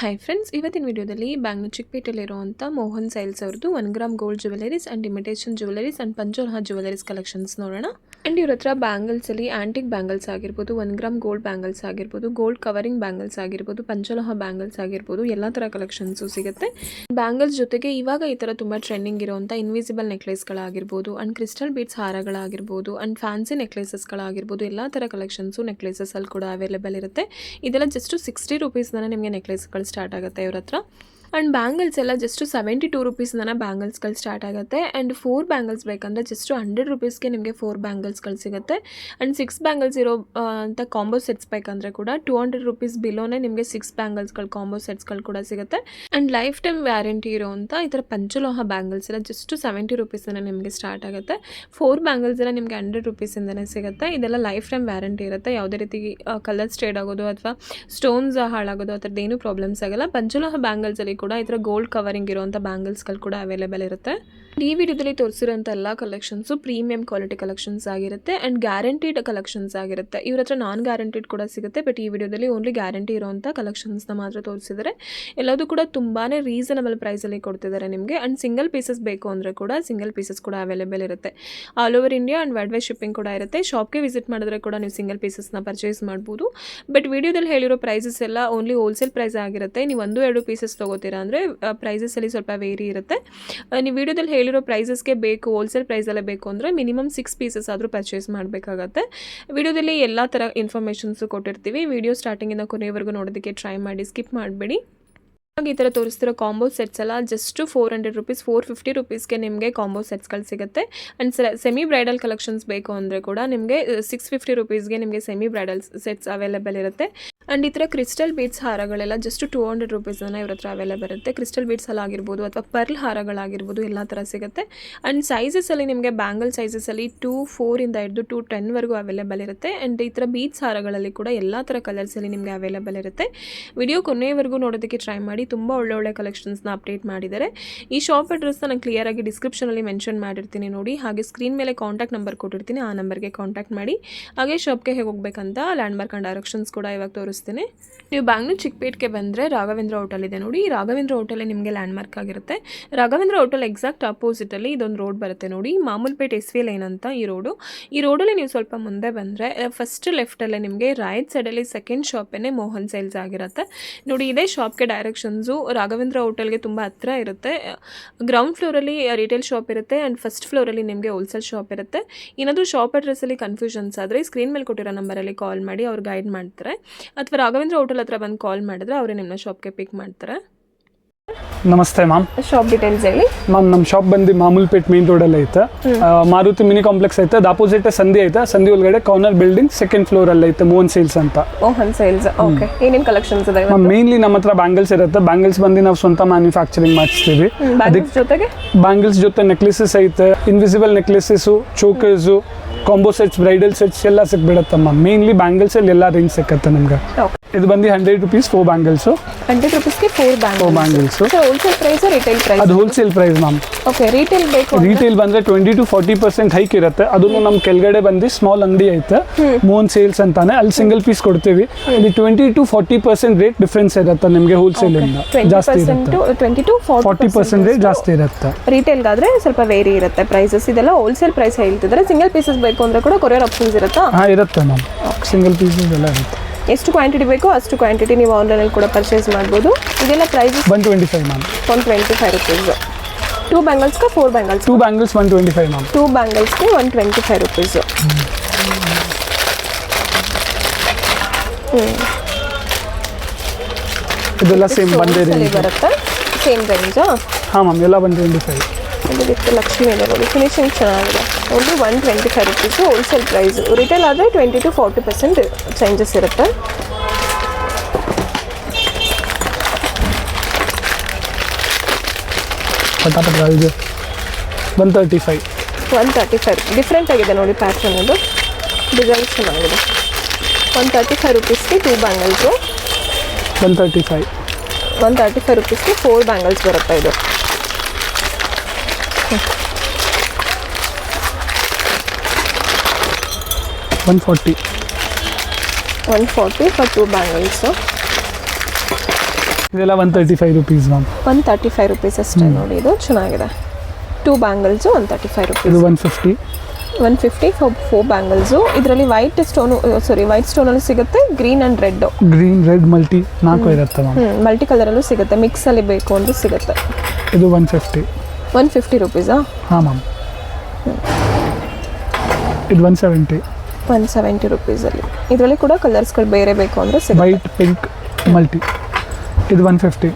Hi friends, ಇವತ್ತಿನ ವಿಡಿಯೋದಲ್ಲಿ Bangalore ಚಿಕ್ಕಪೇಟೆಯಲ್ಲಿರುವಂಥ Mohan sales ಅವ್ರದ್ದು 1 gram gold jewelleries and imitation jewelleries and panchaloha jewelleries collections ನೋಡೋಣ. ಆ್ಯಂಡ್ ಇವ್ರ ಹತ್ರ ಬ್ಯಾಂಗಲ್ಸಲ್ಲಿ ಆ್ಯಂಟಿಕ್ ಬ್ಯಾಂಗಲ್ಸ್ ಆಗಿರ್ಬೋದು, 1 ಗ್ರಾಮ್ ಗೋಲ್ಡ್ ಬ್ಯಾಂಗಲ್ಸ್ ಆಗಿರ್ಬೋದು, ಗೋಲ್ಡ್ ಕವರಿಂಗ್ ಬ್ಯಾಂಗಲ್ಸ್ ಆಗಿರ್ಬೋದು, ಪಂಚೋಲಹ ಬ್ಯಾಂಗಲ್ಸ್ ಆಗಿರ್ಬೋದು, ಎಲ್ಲ ಥರ ಕಲೆಕ್ಷನ್ಸು ಸಿಗುತ್ತೆ. ಬ್ಯಾಂಗಲ್ಸ್ ಜೊತೆಗೆ ಇವಾಗ ಈ ಥರ ತುಂಬ ಟ್ರೆಂಡಿಂಗ್ ಇರುವಂಥ ಇನ್ವಿಸಿಬಲ್ ನೆಕ್ಲೇಸ್ಗಳಾಗಿರ್ಬೋದು ಆ್ಯಂಡ್ ಕ್ರಿಸ್ಟಲ್ ಬೀಡ್ಸ್ ಹಾರಗಳಾಗಿರ್ಬೋದು ಆ್ಯಂಡ್ ಫ್ಯಾನ್ಸಿ ನೆಕ್ಲೇಸಸ್ಗಳಾಗಿರ್ಬೋದು, ಎಲ್ಲ ಥರ ಕಲೆಕ್ಷನ್ಸು ನೆಕ್ಲೇಸಸಲ್ಲಿ ಕೂಡ ಅವೈಲೇಬಲ್ ಇರುತ್ತೆ. ಇದೆಲ್ಲ ಜಸ್ಟ್ 60 ರುಪೀಸ್ನ ನಿಮಗೆ ನೆಕ್ಲೇಸ್ಗಳು ಸ್ಟಾರ್ಟ್ ಆಗುತ್ತೆ ಇವ್ರ ಹತ್ರ. ಆ್ಯಂಡ್ ಬ್ಯಾಂಗಲ್ಸ್ ಎಲ್ಲ ಜಸ್ಟ್ 72 ರುಪೀಸ್ನ ಬ್ಯಾಂಗಲ್ಸ್ಗಳು ಸ್ಟಾರ್ಟ್ ಆಗುತ್ತೆ. ಆ್ಯಂಡ್ 4 ಬ್ಯಾಂಗಲ್ಸ್ ಬೇಕಂದರೆ ಜಸ್ಟ್ 100 ರುಪೀಸ್ಗೆ ನಿಮಗೆ 4 ಬ್ಯಾಂಗಲ್ಸ್ಗಳು ಸಿಗುತ್ತೆ. ಆ್ಯಂಡ್ 6 ಬ್ಯಾಂಗಲ್ಸ್ ಇರೋ ಅಂತ ಕಾಂಬೋ ಸೆಟ್ಸ್ ಬೇಕಂದರೆ ಕೂಡ 200 ರುಪೀಸ್ ಬಿಲೋನೇ ನಿಮಗೆ 6 ಬ್ಯಾಂಗಲ್ಸ್ಗಳು ಕಾಂಬೋ ಸೆಟ್ಸ್ಗಳು ಕೂಡ ಸಿಗುತ್ತೆ. ಆ್ಯಂಡ್ ಲೈಫ್ ಟೈಮ್ ವ್ಯಾರಂಟಿ ಇರೋವಂಥ ಈ ಥರ ಪಂಚಲೋಹ ಬ್ಯಾಂಗಲ್ಸ್ ಎಲ್ಲ ಜಸ್ಟ್ 70 ರುಪೀಸನ್ನು ನಿಮಗೆ ಸ್ಟಾರ್ಟ್ ಆಗುತ್ತೆ. 4 ಬ್ಯಾಂಗಲ್ಸ್ ಎಲ್ಲ ನಿಮಗೆ 100 ರುಪೀಸಿಂದನೇ ಸಿಗುತ್ತೆ. ಇದೆಲ್ಲ ಲೈಫ್ ಟೈಮ್ ವ್ಯಾರಂಟಿ ಇರುತ್ತೆ. ಯಾವುದೇ ರೀತಿ ಕಲರ್ ಸ್ಟೇಡ್ ಆಗೋದು ಅಥವಾ ಸ್ಟೋನ್ಸ್ ಹಾಳಾಗೋದು ಆ ಥರದ್ದು ಏನೂ ಪ್ರಾಬ್ಲಮ್ಸ್ ಆಗಲ್ಲ. ಪಂಚಲೋಹ ಬ್ಯಾಂಗಲ್ಸಲ್ಲಿ ಕೂಡ ಈ ಥರ ಗೋಲ್ಡ್ ಕವರಿಂಗ್ ಇರುವಂಥ ಬ್ಯಾಂಗಲ್ಸ್ಗಳು ಕೂಡ ಅವೈಲೇಬಲ್ ಇರುತ್ತೆ. ಈ ವಿಡಿಯೋದಲ್ಲಿ ತೋರಿಸಿರೋಂಥ ಎಲ್ಲ ಕಲೆಕ್ಷನ್ಸು ಪ್ರೀಮಿಯಂ ಕ್ವಾಲಿಟಿ ಕಲೆಕ್ಷನ್ಸ್ ಆಗಿರುತ್ತೆ ಆ್ಯಂಡ್ ಗ್ಯಾರಂಟಿಡ್ ಕಲೆಕ್ಷನ್ಸ್ ಆಗಿರುತ್ತೆ. ಇವ್ರ ಹತ್ರ ನಾನ್ ಗ್ಯಾರಂಟಿಡ್ ಕೂಡ ಸಿಗುತ್ತೆ. ಬಟ್ ಈ ವಿಡಿಯೋದಲ್ಲಿ ಓನ್ಲಿ ಗ್ಯಾರಂಟಿ ಇರೋವಂಥ ಕಲೆಕ್ಷನ್ಸ್ನ ಮಾತ್ರ ತೋರಿಸಿದ್ದಾರೆ. ಎಲ್ಲದೂ ಕೂಡ ತುಂಬಾ ರೀಸನಬಲ್ ಪ್ರೈಸಲ್ಲಿ ಕೊಡ್ತಿದ್ದಾರೆ ನಿಮಗೆ. ಆ್ಯಂಡ್ ಸಿಂಗಲ್ ಪೀಸಸ್ ಬೇಕು ಅಂದರೆ ಕೂಡ ಸಿಂಗಲ್ ಪೀಸಸ್ ಕೂಡ ಅವೈಲೇಬಲ್ ಇರುತ್ತೆ. All over India and world wide shipping ಕೂಡ ಇರುತ್ತೆ. ಶಾಪ್ಗೆ ವಿಸಿಟ್ ಮಾಡಿದ್ರೆ ಕೂಡ ನೀವು ಸಿಂಗಲ್ ಪೀಸಸ್ನ ಪರ್ಚೇಸ್ ಮಾಡ್ಬೋದು. ಬಟ್ ವಿಡಿಯೋದಲ್ಲಿ ಹೇಳಿರೋ ಪ್ರೈಸಸ್ ಎಲ್ಲ ಓನ್ಲಿ ಹೋಲ್ಸೇಲ್ ಪ್ರೈಸ್ ಆಗಿರುತ್ತೆ. ನೀವು 1-2 ಪೀಸಸ್ ತೊಗೋತೀರಾ ಅಂದರೆ ಪ್ರೈಸಸಲ್ಲಿ ಸ್ವಲ್ಪ ವೇರಿ ಇರುತ್ತೆ. ನೀವು ವಿಡಿಯೋದಲ್ಲಿ ಹೇಳಿರೋ ಪ್ರೈಸಸ್ಗೆ ಬೇಕು, ಹೋಲ್ಸೇಲ್ ಪ್ರೈಸಲ್ಲೇ ಬೇಕು ಅಂದರೆ ಮಿನಿಮಮ್ 6 ಪೀಸಸ್ ಆದರೂ ಪರ್ಚೇಸ್ ಮಾಡಬೇಕಾಗತ್ತೆ. ವಿಡಿಯೋದಲ್ಲಿ ಎಲ್ಲ ಥರ ಇನ್ಫಾರ್ಮೇಷನ್ಸು ಕೊಟ್ಟಿರ್ತೀವಿ. ವಿಡಿಯೋ ಸ್ಟಾರ್ಟಿಂಗಿಂದ ಕೊನೆಯವರೆಗೂ ನೋಡೋದಕ್ಕೆ ಟ್ರೈ ಮಾಡಿ, ಸ್ಕಿಪ್ ಮಾಡಬೇಡಿ. ಈ ಥರ ತೋರಿಸ್ತಿರೋ ಕಾಂಬೋ ಸೆಟ್ಸ್ ಎಲ್ಲ ಜಸ್ಟ್ 400 ರುಪೀಸ್ 450 ರುಪೀಸ್ಗೆ ನಿಮಗೆ ಕಾಂಬೋ ಸೆಟ್ಸ್ಗಳು ಸಿಗುತ್ತೆ. ಆ್ಯಂಡ್ ಸೆಮಿ ಬ್ರೈಡಲ್ ಕಲೆಕ್ಷನ್ಸ್ ಬೇಕು ಅಂದರೆ ಕೂಡ ನಿಮಗೆ 650 ರುಪೀಸ್ಗೆ ನಿಮಗೆ ಸೆಮಿ ಬ್ರೈಡಲ್ ಸೆಟ್ಸ್ ಅವೈಲೇಬಲ್ ಇರುತ್ತೆ. ಆ್ಯಂಡ್ ಈ ಥರ ಕ್ರಿಸ್ಟಲ್ ಬೀಡ್ಸ್ ಹಾರಗಳೆಲ್ಲ ಜಸ್ಟ್ 200 ರುಪೀಸನ್ನು ಇವ್ರ ಹತ್ರ ಅವೈಲೇಬಲ್ ಇರುತ್ತೆ. ಕ್ರಿಸ್ಟಲ್ ಬೀಡ್ಸ್ ಎಲ್ಲ ಆಗಿರ್ಬೋದು ಅಥವಾ ಪರ್ಲ್ ಹಾರಗಳಾಗಿರ್ಬೋದು, ಎಲ್ಲ ಥರ ಸಿಗುತ್ತೆ. ಆ್ಯಂಡ್ ಸೈಜಸಲ್ಲಿ ನಿಮಗೆ ಬ್ಯಾಂಗಲ್ ಸೈಜಸಲ್ಲಿ 2-4 ಇಂದ ಹಿಡಿದು 2-10ವರೆಗೂ ಅವೈಲೇಬಲ್ ಇರುತ್ತೆ. ಆ್ಯಂಡ್ ಈ ಥರ ಬೀಡ್ಸ್ ಹಾರಗಳಲ್ಲಿ ಕೂಡ ಎಲ್ಲ ಥರ ಕಲರ್ಸಲ್ಲಿ ನಿಮಗೆ ಅವೈಲೇಬಲ್ ಇರುತ್ತೆ. ವಿಡಿಯೋ ಕೊನೆಯವರೆಗೂ ನೋಡೋದಕ್ಕೆ ಟ್ರೈ ಮಾಡಿ. ತುಂಬ ಒಳ್ಳೊಳ್ಳೆ ಕಲೆಕ್ಷನ್ಸ್ನ ಅಪ್ಡೇಟ್ ಮಾಡಿದ್ದಾರೆ. ಈ ಶಾಪ್ ಅಡ್ರೆಸ್ನ ನಾನು ಕ್ಲಿಯರಾಗಿ ಡಿಸ್ಕ್ರಿಪ್ಷನಲ್ಲಿ ಮೆನ್ಷನ್ ಮಾಡಿರ್ತೀನಿ ನೋಡಿ. ಹಾಗೆ ಸ್ಕ್ರೀನ್ ಮೇಲೆ ಕಾಂಟ್ಯಾಕ್ಟ್ ನಂಬರ್ ಕೊಟ್ಟಿರ್ತೀನಿ, ಆ ನಂಬರ್ಗೆ ಕಾಂಟ್ಯಾಕ್ಟ್ ಮಾಡಿ. ಹಾಗೆ ಶಾಪ್ಗೆ ಹೇಗೆ ಹೋಗಬೇಕಂತ ಲ್ಯಾಂಡ್ಮಾರ್ಕ್ ಆ್ಯಂಡ್ ಡೈರೆಕ್ಷನ್ಸ್ ಕೂಡ ಇವಾಗ ತೋರಿಸ್ತೀನಿ. ನೀವು ಬ್ಯಾಂಗ್ಳೂರ್ ಚಿಕ್ಕಪೇಟೆಗೆ ಬಂದರೆ ರಾಘವೇಂದ್ರ ಹೋಟೆಲ್ ಇದೆ ನೋಡಿ. ಈ ರಾಘವೇಂದ್ರ ಹೋಟೆಲ್ ನಿಮಗೆ ಲ್ಯಾಂಡ್ಮಾರ್ಕ್ ಆಗಿರುತ್ತೆ. ರಾಘವೇಂದ್ರ ಹೋಟೆಲ್ ಎಕ್ಸಾಕ್ಟ್ ಆಪೋಸಿಟಲ್ಲಿ ಇದೊಂದು ರೋಡ್ ಬರುತ್ತೆ ನೋಡಿ, ಮಾಮೂಲ್ಪೇಟ್ SV ಲೈನ್ ಅಂತ ಈ ರೋಡು. ಈ ರೋಡಲ್ಲಿ ನೀವು ಸ್ವಲ್ಪ ಮುಂದೆ ಬಂದರೆ ಫಸ್ಟ್ ಲೆಫ್ಟಲ್ಲೇ ನಿಮಗೆ ರೈಟ್ ಸೈಡಲ್ಲಿ ಸೆಕೆಂಡ್ ಶಾಪೇ ಮೋಹನ್ ಸೇಲ್ಸ್ ಆಗಿರುತ್ತೆ ನೋಡಿ. ಇದೇ ಶಾಪ್ಗೆ ಡೈರೆಕ್ಷನ್ಸು ರಾಘವೇಂದ್ರ ಹೋಟೆಲ್ಗೆ ತುಂಬ ಹತ್ರ ಇರುತ್ತೆ. ಗ್ರೌಂಡ್ ಫ್ಲೋರಲ್ಲಿ ರಿಟೇಲ್ ಶಾಪ್ ಇರುತ್ತೆ ಆ್ಯಂಡ್ ಫಸ್ಟ್ ಫ್ಲೋರಲ್ಲಿ ನಿಮಗೆ ಹೋಲ್ಸೇಲ್ ಶಾಪ್ ಇರುತ್ತೆ. ಏನಾದರೂ ಶಾಪ್ ಅಡ್ರೆಸ್ಸಲ್ಲಿ ಕನ್ಫ್ಯೂಷನ್ಸ್ ಆದರೆ ಸ್ಕ್ರೀನ್ ಮೇಲೆ ಕೊಟ್ಟಿರೋ ನಂಬರಲ್ಲಿ ಕಾಲ್ ಮಾಡಿ, ಅವ್ರು ಗೈಡ್ ಮಾಡ್ತಾರೆ. ಅಥವಾ ರಾಘವೇಂದ್ರ ಹೋಟೆಲ್ ಹತ್ರ ಬಂದು ಕಾಲ್ ಮಾಡಿದ್ರೆ ಅವರೇ ನಿಮ್ಮನ್ನ ಶಾಪ್ಗೆ ಪಿಕ್ ಮಾಡ್ತಾರೆ. ನಮಸ್ತೆ ಮ್ಯಾಮ್. ಶಾಪ್ ಡೀಟೇಲ್ಸ್ ಹೇಳಿ ಮ್ಯಾಮ್. ನಮ್ಮ ಶಾಪ್ ಬಂದು ಮಾಮೂಲ್ಪೇಟ್ ಮೇನ್ ರೋಡಲ್ಲಿ ಐತೆ. ಮಾರುತಿ ಮಿನಿ ಕಾಂಪ್ಲೆಕ್ಸ್ ಐತೆ. ಅದು ಆಪೋಸಿಟ್ ಸಂಧಿ ಐತೆ. ಸಂಧಿ ಒಳಗಡೆ ಕಾರ್ನರ್ ಬಿಲ್ಡಿಂಗ್ ಸೆಕೆಂಡ್ ಫ್ಲೋರ್ ಅಲ್ಲಿ ಐತೆ ಮೋಹನ್ ಸೇಲ್ಸ್ ಅಂತ. Mohan sales, okay. ಏನೇನು ಕಲೆಕ್ಷನ್ಸ್ ಇದೆ ಮ್ಯಾಮ್? ಮೇನ್ಲಿ ನಮ್ಮ ಹತ್ರ ಬ್ಯಾಂಗಲ್ಸ್ ಇರುತ್ತೆ. ಬ್ಯಾಂಗಲ್ಸ್ ಬಂದು ನಾವು ಸ್ವಂತ ಮ್ಯಾನುಫ್ಯಾಕ್ಚರಿಂಗ್ ಮಾಡಿಸ್ತೀವಿ. ಬ್ಯಾಂಗಲ್ಸ್ ಜೊತೆ ನೆಕ್ಲೆಸಸ್ ಐತೆ, invisible necklaces, chokers, combo sets, bridal sets ಎಲ್ಲ ಸಿಕ್ಬಿಡುತ್ತೆ ಮ್ಯಾಮ್. ಮೇನ್ಲಿ ಬ್ಯಾಂಗಲ್ಸ್ ಅಲ್ಲಿ ಎಲ್ಲ ರೇಂಜ್ ಸಿಕ್ಕತ್ತೆ ನಿಮ್ಗೆ. ಇದು ಬಂದು 100 ರುಪೀಸ್ 4 ಬ್ಯಾಂಗಲ್ಸ್. 100 ರುಪೀಸ್ಗೆ 4 bangles. Wholesale price, retail price? ಅದು wholesale price ma'am. Okay. Retail ಬೇಕು? ರಿಟೇಲ್ ಬಂದ್ರೆ 20-40% ಹೈಕ್ ಇರುತ್ತೆ. ಅದನ್ನು ನಮ್ಮ ಕೆಳಗಡೆ ಬಂದು ಸ್ಮಾಲ್ ಅಂಗಡಿ ಐತೆ, ಮೋಹನ್ ಸೇಲ್ಸ್ ಅಂತಾನೆ. ಅಲ್ಲಿ ಸಿಂಗಲ್ ಪೀಸ್ ಕೊಡ್ತೀವಿ. ಇಲ್ಲಿ 20-40% ರೇಟ್ ಡಿಫ್ರೆನ್ಸ್ ಇರುತ್ತೆ ನಿಮಗೆ. ಹೋಲ್ಸೇಲ್ ಇಂದ ಜಾಸ್ತಿ ಇರುತ್ತೆ. 20-40% ರೇಟ್ ಜಾಸ್ತಿ ಇರುತ್ತೆ. ರಿಟೇಲ್ಗಾದ್ರೆ ಸ್ವಲ್ಪ ವೇರಿ ಇರುತ್ತೆ ಪ್ರೈಸಸ್. ಇದೆಲ್ಲ ಹೋಲ್ಸೇಲ್ ಪ್ರೈಸ್ ಹೇಳ್ತಿದ್ರೆ. ಸಿಂಗಲ್ ಪೀಸಸ್ ಬೇಕು ಅಂದ್ರೆ ಕೂಡ ಕೊರಿಯರ್ ಆಪ್ಷನ್ಸ್ ಇರುತ್ತಾ? ಇರುತ್ತೆ ಮ್ಯಾಮ್. ಸಿಂಗಲ್ ಪೀಸಸ್ ಎಲ್ಲ ಇರುತ್ತೆ. ಎಷ್ಟು ಕ್ವಾಂಟಿಟಿ ಬೇಕೋ ಅಷ್ಟು ಕ್ವಾಂಟಿಟಿ ನೀವು ಆನ್ಲೈನಲ್ಲಿ ಕೂಡ ಪರ್ಚೇಸ್ ಮಾಡ್ಬೋದು. ಇದೆಲ್ಲ ಪ್ರೈಸ್ 125 ಮ್ಯಾಮ್. 125 ರುಪೀಸ್. 2 ಬ್ಯಾಂಗಲ್ಸ್ಗೆ 4 ಬ್ಯಾಂಗಲ್ಸ್? 2 bangles 125 ma'am. 2 ಬ್ಯಾಂಗಲ್ಸ್ಗೆ 125 ರುಪೀಸ್. ಇದೆಲ್ಲ ಸೇಮ್ ಬಂದೇ ರೇಂಜ್ ಬರುತ್ತೆ. ಸೇಮ್ ರೇಂಜಾ? ಹಾಂ ಮ್ಯಾಮ್. ಎಲ್ಲ 125. ಇದಕ್ಕೆ ಲಕ್ಷ್ಮಿ ಇದೆ ನೋಡಿ, ಫಿನಿಶಿಂಗ್ ಚೆನ್ನಾಗಿದೆ. Only 125 rupees wholesale price. Retail ಆದರೆ 20-40% ಚೇಂಜಸ್ ಇರುತ್ತೆ. ಪಟಾಪಟ 135. 135 ಡಿಫ್ರೆಂಟ್ ಆಗಿದೆ ನೋಡಿ ಪ್ಯಾಟ್ರನ್. ಅದು ಡಿಸೈನ್ ಚೆನ್ನಾಗಿದೆ. 135 ರುಪೀಸ್ಗೆ 2 ಬ್ಯಾಂಗಲ್ಸು. 135 ರುಪೀಸ್ಗೆ 4 ಬ್ಯಾಂಗಲ್ಸ್ ಬರುತ್ತೆ ಇದು. 140 for 2 bangles. ಇದೆಲ್ಲ 135 ರುಪೀಸ್ ಮ್ಯಾಮ್. 135 ರುಪೀಸ್ ಅಷ್ಟೇ ನೋಡಿ. ಇದು ಚೆನ್ನಾಗಿದೆ. 2 ಬ್ಯಾಂಗಲ್ಸು 135 ರುಪೀಸ್. ಇದು 150. 150 4 ಬ್ಯಾಂಗಲ್ಸು. ಇದರಲ್ಲಿ ವೈಟ್ ಸ್ಟೋನಲ್ಲಿ ಸಿಗುತ್ತೆ, green and red. Green red multi 4 ಇರುತ್ತೆ ಮ್ಯಾಮ್. ಮಲ್ಟಿ ಕಲರಲ್ಲೂ ಸಿಗುತ್ತೆ, ಮಿಕ್ಸಲ್ಲಿ ಬೇಕು ಅಂದರೆ ಸಿಗುತ್ತೆ. ಇದು 150. 150 ರುಪೀಸಾ? ಹಾಂ ಮ್ಯಾಮ್. ಇದು 170. 170 ರುಪೀಸಲ್ಲಿ. ಇದರಲ್ಲಿ ಕೂಡ ಕಲರ್ಸ್ಗಳು ಬೇರೆ ಬೇಕು ಅಂದರೆ ಸಿಗುತ್ತೆ. White pink multi. ಇದು 150.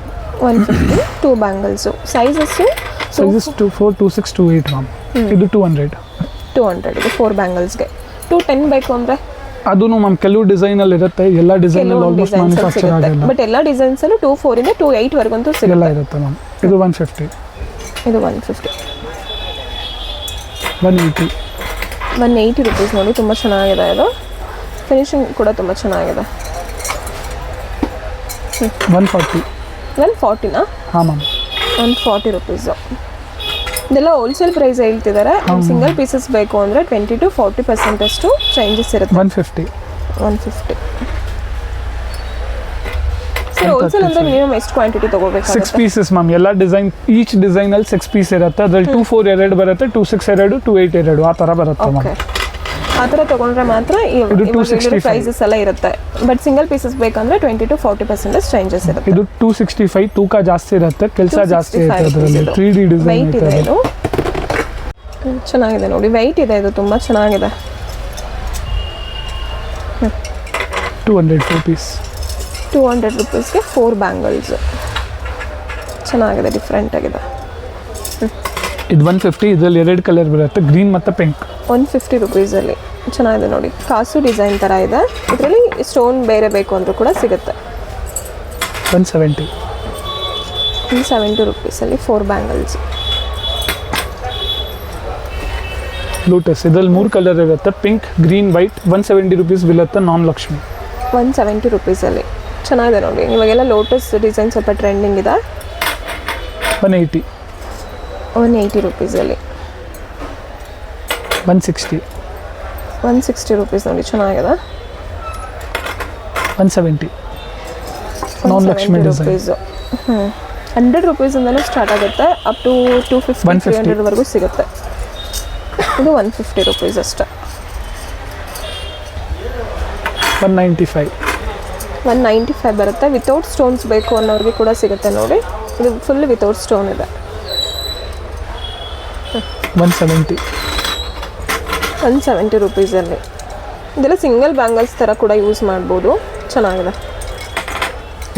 150 2 ಬ್ಯಾಂಗಲ್ಸು. Sizes 24, 26, 28 ma'am. ಇದು 200. 200 ಇದು 4 ಬ್ಯಾಂಗಲ್ಸ್ಗೆ. 210 ಬೇಕು ಅಂದರೆ ಅದೂ ಮ್ಯಾಮ್ ಕೆಲವು ಡಿಸೈನಲ್ಲಿ ಇರುತ್ತೆ, ಎಲ್ಲ ಡಿಸೈನಲ್ಲಿ ಆಲ್ಮೋಸ್ಟ್ ಮ್ಯಾನುಫ್ಯಾಕ್ಚರ್ ಆಗಿಲ್ಲ. ಬಟ್ ಎಲ್ಲ ಡಿಸೈನ್ಸಲ್ಲೂ 24 ಇಂದ 28 ವರೆಗಂತೂ ಎಲ್ಲ ಸಿಗುತ್ತೆ. ಇರುತ್ತೆ ಮ್ಯಾಮ್. ಇದು 150. ಇದು 150. 180. 180 ರುಪೀಸ್ ನೋಡಿ, ತುಂಬ ಚೆನ್ನಾಗಿದೆ. ಇದು ಫಿನಿಶಿಂಗ್ ಕೂಡ ತುಂಬ ಚೆನ್ನಾಗಿದೆ. 140. 140ನಾ? ಹಾಂ ಮ್ಯಾಮ್. 140 ರುಪೀಸು. ಇದೆಲ್ಲ ಹೋಲ್ಸೇಲ್ ಪ್ರೈಸ್ ಹೇಳ್ತಿದ್ದಾರೆ. ಸಿಂಗಲ್ ಪೀಸಸ್ ಬೇಕು ಅಂದರೆ 20 to 40% ಅಷ್ಟು ಚೇಂಜಸ್ ಇರುತ್ತೆ. 150. 150. ಸರ್ ಹೋಲ್ಸೇಲ್ ಅಂದರೆ ಮಿನಿಮಮ್ ಎಷ್ಟು ಕ್ವಾಂಟಿಟಿ 6 ತೊಗೋಬೇಕಾಗುತ್ತೆ? Pieces ma'am. ಎಲ್ಲ ಡಿಸೈನ್ ಈಚ್ ಡಿಸೈನಲ್ಲಿ 6 ಪೀಸ್ ಇರುತ್ತೆ. ಅದರಲ್ಲಿ 24 2 ಬರುತ್ತೆ, 26 2, 28 2 ಆ ಥರ ಬರುತ್ತೆ ಮ್ಯಾಮ್. ಓಕೆ, ಆ ಥರ ತೊಗೊಂಡ್ರೆ ಮಾತ್ರ ಇದು 265. ಪ್ರೈಸಸ್ ಎಲ್ಲ ಇರುತ್ತೆ. ಬಟ್ ಸಿಂಗಲ್ ಪೀಸಸ್ ಬೇಕಂದ್ರೆ 20 to 40% ಚೇಂಜಸ್ ಇರುತ್ತೆ. ಇದು 265. ತೂಕ ಜಾಸ್ತಿ ಇರುತ್ತೆ, ಕೆಲಸ ಜಾಸ್ತಿ ಇರುತ್ತೆ. 265 ಅದರಲ್ಲಿ 3D ಡಿಸೈನ್ ವೈಟ್ ಇದೆ. ಇದು ಚೆನ್ನಾಗಿದೆ ನೋಡಿ, ವೈಟ್ ಇದೆ. ಇದು ತುಂಬ ಚೆನ್ನಾಗಿದೆ. 200 ಪೀಸ್. 200 ರುಪೀಸ್ಗೆ 4 ಬ್ಯಾಂಗಲ್ಸ್. ಚೆನ್ನಾಗಿದೆ, ಡಿಫ್ರೆಂಟ್ ಆಗಿದೆ. ಇದು 150. ಇದರಲ್ಲಿ 2 ಕಲರ್ ಬರುತ್ತೆ, ಗ್ರೀನ್ ಮತ್ತು ಪಿಂಕ್. 150 ರುಪೀಸಲ್ಲಿ ಚೆನ್ನಾಗಿದೆ ನೋಡಿ. ಕಾಸು ಡಿಸೈನ್ ಥರ ಇದೆ. ಇದರಲ್ಲಿ ಸ್ಟೋನ್ ಬೇರೆ ಬೇಕು ಅಂದರೂ ಕೂಡ ಸಿಗುತ್ತೆ. 170. 170 ರುಪೀಸಲ್ಲಿ 4 ಬ್ಯಾಂಗಲ್ಸ್. ಲೋಟಸ್ ಇದರಲ್ಲಿ 3 ಕಲರ್ ಇರುತ್ತೆ, ಪಿಂಕ್, ಗ್ರೀನ್, ವೈಟ್. 170 ರುಪೀಸ್ ಬೀಳುತ್ತೆ. ನಾನ್ ಲಕ್ಷ್ಮಿ. 170 ರುಪೀಸಲ್ಲಿ ಚೆನ್ನಾಗಿದೆ ನೋಡಿ. ಇವಾಗೆಲ್ಲ ಲೋಟಸ್ ಡಿಸೈನ್ ಸ್ವಲ್ಪ ಟ್ರೆಂಡಿಂಗ್ ಇದೆ. 180. 180 ರುಪೀಸಲ್ಲಿ. 160. 160 ರುಪೀಸ್ ನೋಡಿ, ಚೆನ್ನಾಗಿದೆ. 170. ನಾನ್ ಲಕ್ಷ್ಮಿ ಡಿಸೈನ್. 100 ರುಪೀಸಿಂದಲೂ ಸ್ಟಾರ್ಟ್ ಆಗುತ್ತೆ, ಅಪ್ ಟು 250 300ವರೆಗೂ ಸಿಗುತ್ತೆ. ಇದು 150 ರುಪೀಸ್ ಅಷ್ಟೇ. 195. 195 ಬರುತ್ತೆ. ವಿತೌಟ್ ಸ್ಟೋನ್ಸ್ ಬೇಕು ಅನ್ನೋರಿಗೆ ಕೂಡ ಸಿಗುತ್ತೆ ನೋಡಿ. ಇದು ಫುಲ್ ವಿತೌಟ್ ಸ್ಟೋನ್ ಇದೆ. 170. 170 ರುಪೀಸಲ್ಲಿ. ಇದೆಲ್ಲ ಸಿಂಗಲ್ ಬ್ಯಾಂಗಲ್ಸ್ ಥರ ಕೂಡ ಯೂಸ್ ಮಾಡ್ಬೋದು, ಚೆನ್ನಾಗಿದೆ.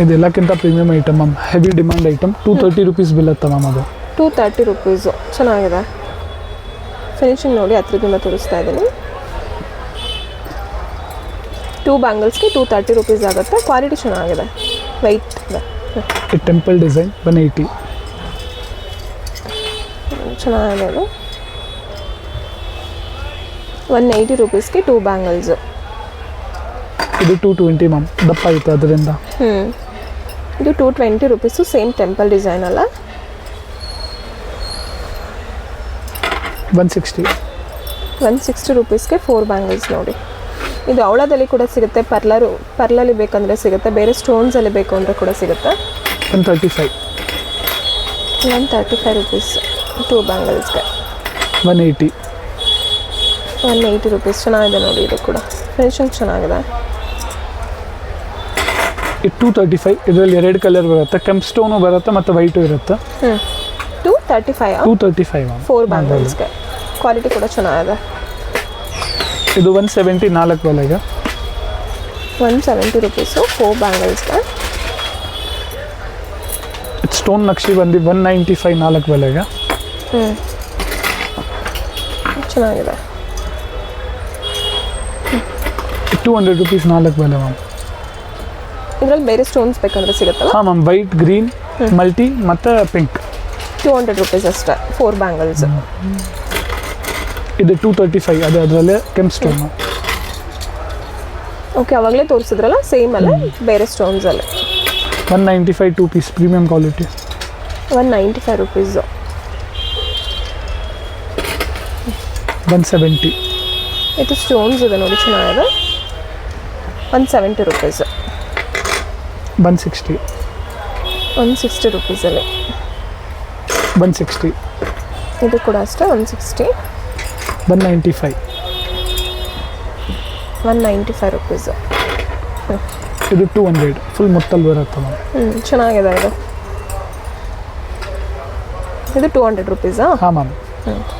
ಇದೆಲ್ಲಕ್ಕಿಂತ premium item ma'am, heavy demand item. 230 rupees ಬೀಳುತ್ತೆ ಮ್ಯಾಮ್. ಅದು 230 ರುಪೀಸು, ಚೆನ್ನಾಗಿದೆ. ಫಿನಿಶಿಂಗ್ ನೋಡಿ, ಹತ್ರದಿಂದ ತೋರಿಸ್ತಾ ಇದ್ದೀನಿ. 2 ಬ್ಯಾಂಗಲ್ಸ್ಗೆ 230 ರುಪೀಸ್ ಆಗುತ್ತೆ. ಕ್ವಾಲಿಟಿ ಚೆನ್ನಾಗಿದೆ, ವೈಟ್ ಇದೆ. ಈ ಟೆಂಪಲ್ ಡಿಸೈನ್ 180. ಚೆನ್ನಾಗಿದೆ. ಅದು 180 ರುಪೀಸ್ಗೆ 2 ಬ್ಯಾಂಗಲ್ಸು. ಇದು 220 ಮ್ಯಾಮ್, ದಪ್ಪ ಆಯಿತು ಅದರಿಂದ. ಇದು 220 ರುಪೀಸು, ಸೇಮ್ ಟೆಂಪಲ್ ಡಿಸೈನ್ ಅಲ್ಲ. 160. 160 ರುಪೀಸ್ಗೆ 4 ಬ್ಯಾಂಗಲ್ಸ್ ನೋಡಿ. ಇದು ಅವಳದಲ್ಲಿ ಕೂಡ ಸಿಗುತ್ತೆ, ಪರ್ಲಲ್ಲಿ ಬೇಕಂದರೆ ಸಿಗುತ್ತೆ, ಬೇರೆ ಸ್ಟೋನ್ಸಲ್ಲಿ ಬೇಕು ಅಂದರೆ ಕೂಡ ಸಿಗುತ್ತೆ. 135. 135 ರುಪೀಸ್ 2 ಬ್ಯಾಂಗಲ್ಸ್ಗೆ. 180. 180 ರುಪೀಸ್, ಚೆನ್ನಾಗಿದೆ ನೋಡಿ. ಇದು ಕೂಡ ಫಿನಿಶಿಂಗ್ ಚೆನ್ನಾಗಿದೆ. ಇದು 235. ಇದರಲ್ಲಿ 2 ಕಲರ್ ಬರುತ್ತೆ, ಕೆಂಪು ಸ್ಟೋನು ಬರುತ್ತೆ ಮತ್ತು ವೈಟು ಇರುತ್ತೆ. 235. 235 ಮ್ಯಾಮ್. 4 ಬ್ಯಾಂಗಲ್ಸ್ಗೆ. ಕ್ವಾಲಿಟಿ ಕೂಡ ಚೆನ್ನಾಗಿದೆ. ಇದು 170 4 ಬೆಲೆಗೆ. 170 ರುಪೀಸು 4 ಬ್ಯಾಂಗಲ್ಸ್ಗೆ. ಸ್ಟೋನ್ ನಕ್ಷಿ ಬಂದು 195 4 ಬೆಲೆಗೆ. ಚೆನ್ನಾಗಿದೆ. 200 ರುಪೀಸ್ 4 ಬೆಲೆ ಮ್ಯಾಮ್. ಇದರಲ್ಲಿ ಬೇರೆ ಸ್ಟೋನ್ಸ್ ಬೇಕಂದ್ರೆ ಸಿಗುತ್ತಲ್ಲ? ಹಾಂ ಮ್ಯಾಮ್, ವೈಟ್, ಗ್ರೀನ್, ಮಲ್ಟಿ ಮತ್ತು ಪಿಂಕ್. 200 ರುಪೀಸ್ ಅಷ್ಟೇ 4 ಬ್ಯಾಂಗಲ್ಸ್. ಇದು 235. ಅದು ಅದರಲ್ಲೇ ಕೆಂಪು ಸ್ಟೋನು. ಓಕೆ, ಅವಾಗಲೇ ತೋರಿಸಿದ್ರಲ್ಲ, ಸೇಮ್ ಅಲ್ಲ, ಬೇರೆ ಸ್ಟೋನ್ಸಲ್ಲಿ. 195 2 ಪೀಸ್ ಪ್ರೀಮಿಯಂ ಕ್ವಾಲಿಟಿ. 195 ರುಪೀಸು. 170. ಇದು ಸ್ಟೋನ್ಸ್ ಇದೆ ನೋಡಿ, ಚೆನ್ನಾಗಿದೆ. 170 ರುಪೀಸ್. 160. 160 ರುಪೀಸಲ್ಲಿ. 160. ಇದು ಕೂಡ ಅಷ್ಟೇ 160. 195. 195 ರುಪೀಸು. ಇದು 200 ಫುಲ್ ಮುತ್ತಲ್ಲಿ ಬರುತ್ತೆ ಮ್ಯಾಮ್. ಚೆನ್ನಾಗಿದೆ ಇದು. ಇದು 200 ರುಪೀಸಾ? ಹಾಂ ಮ್ಯಾಮ್.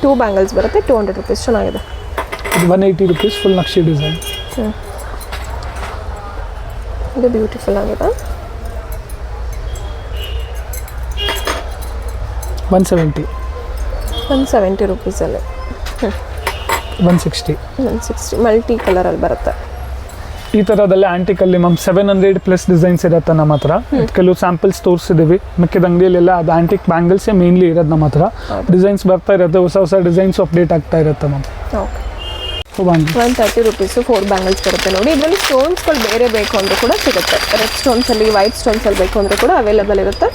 2 ಬ್ಯಾಂಗಲ್ಸ್ ಬರುತ್ತೆ, 200 ರುಪೀಸ್. ಚೆನ್ನಾಗಿದೆ. ಇದು 180 ರುಪೀಸ್ ಫುಲ್ ನಕ್ಷಿ ಡಿಸೈನ್. ಇದು ಬ್ಯೂಟಿಫುಲ್ ಆಗಿದೆ. 170. 170 ರುಪೀಸಲ್ಲಿ. 160. 160 ಮಲ್ಟಿ ಕಲರಲ್ಲಿ ಬರುತ್ತೆ. ಈ ಥರದಲ್ಲಿ ಆ್ಯಂಟಿಕಲ್ಲಿ ಮ್ಯಾಮ್ 700 ಪ್ಲಸ್ ಡಿಸೈನ್ಸ್ ಇರುತ್ತೆ ನಮ್ಮ ಹತ್ರ. ಕೆಲವು ಸ್ಯಾಂಪಲ್ಸ್ ತೋರಿಸಿದ್ದೀವಿ. ಮಿಕ್ಕಿದ ಅಂಗಡಿಯಲ್ಲೆಲ್ಲ ಅದು ಆ್ಯಂಟಿಕ್ ಬ್ಯಾಂಗಲ್ಸೇ ಮೇನ್ಲಿ ಇರೋದು ನಮ್ಮ ಹತ್ರ. ಡಿಸೈನ್ಸ್ ಬರ್ತಾ ಇರುತ್ತೆ, ಹೊಸ ಹೊಸ ಡಿಸೈನ್ಸ್ ಅಪ್ಡೇಟ್ ಆಗ್ತಾ ಇರುತ್ತೆ ಮ್ಯಾಮ್. ಓಕೆ. 130 ರುಪೀಸು 4 ಬ್ಯಾಂಗಲ್ಸ್ ಬರುತ್ತೆ ನೋಡಿ. ಇದರಲ್ಲಿ ಸ್ಟೋನ್ಸ್ಗಳು ಬೇರೆ ಬೇಕು ಅಂದರೆ ಕೂಡ ಸಿಗುತ್ತೆ. ರೆಡ್ ಸ್ಟೋನ್ಸಲ್ಲಿ, ವೈಟ್ ಸ್ಟೋನ್ಸಲ್ಲಿ ಬೇಕು ಅಂದರೆ ಕೂಡ ಅವೈಲೇಬಲ್ ಇರುತ್ತೆ.